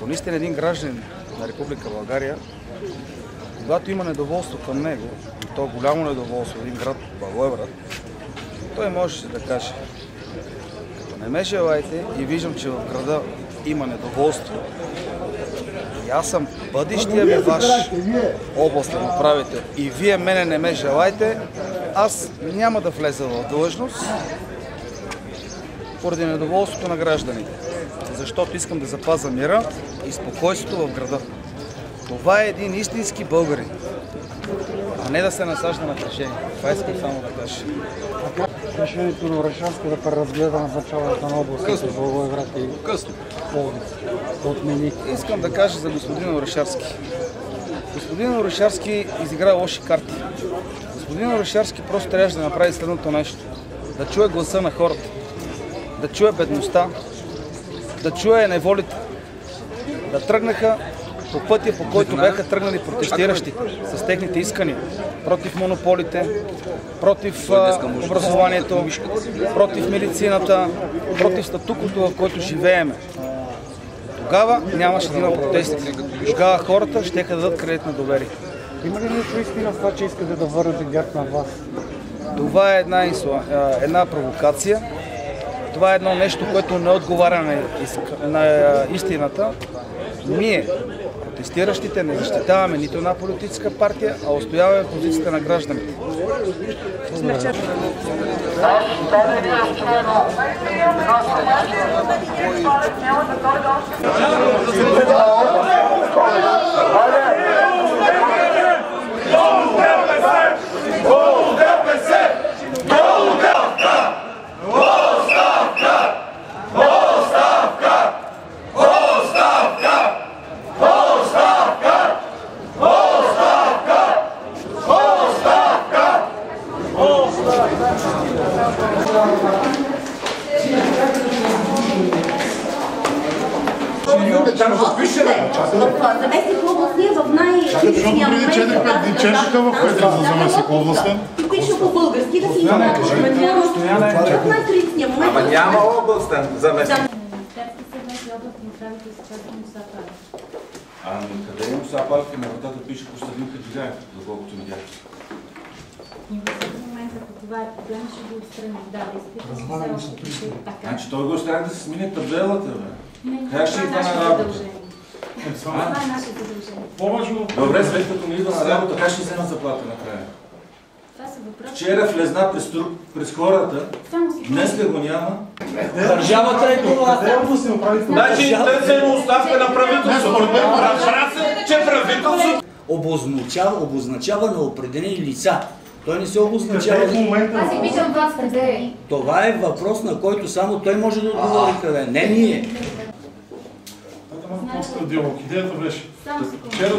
Ако наистина един гражданин на Република България, когато има недоволство към него, и то голямо недоволство в един град, Благоевград, той може да каже: като не ме желаете и виждам, че в града има недоволство, и аз съм бъдещия ви ваш областен управител и вие мене не ме желаете, аз няма да влеза в длъжност поради недоволството на гражданите, защото искам да запазя мира и спокойствието в града. Това е един истински българин, а не да се насажда напрежение. Това искам само да кажа. Решението на Орешарски да преразгледа назначаването на областите в Благоевград и Пловдив да отмени. Искам да кажа за господин Орешарски. Господин Орешарски изигра лоши карти. Господин Орешарски просто трябваше да направи следното нещо. Да чуе гласа на хората, да чуе бедността, да чуе неволите, да тръгнаха по пътя, по който бяха тръгнали протестиращите с техните искания против монополите, против образованието, против медицината, против статуквото, в който живееме. Тогава нямаше да има протести. Тогава хората щеха да дадат кредит на доверие. Има ли нещо истина в това, че искате да върнете ГЕРБ на власт? Това е една провокация. Това е едно нещо, което не отговаря на истината. Ние, протестиращите, не защитаваме нито една политическа партия, а устояваме позицията на гражданите. Заместник областния в най-критичния момент. Преди четиха в Петър за заместник областен. И пише по български да си няма в най-критичния момент. Ама няма областен заместник. Ами къде е Муса Палки? На вратата пише Костадин Хаджигаев, доколкото видях. В момента, ако това е проблем, ще го отстрани. Да, действително. Значи той го оставя да се смине табелата, бе. Как ще идва на работа? Това е наше задължение. Добре, след като не идва на работа, как ще взема заплата накрая? Вчера влезна през хората, днеска го няма. Държавата е това. Значи търсим оставка на правителството. Че правителството Обозначава на определени лица. Той не се обозначава. Аз си питам вас къде. Това е въпрос, на който само той може да отговори къде. Не ние. Идеята беше. Вчера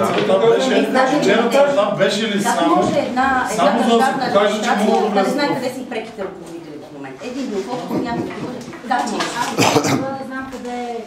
беше ли само една държавна администрация да не знае къде си преките ръководители в момента. Един бил фокус, някакъв. Аз не знам къде е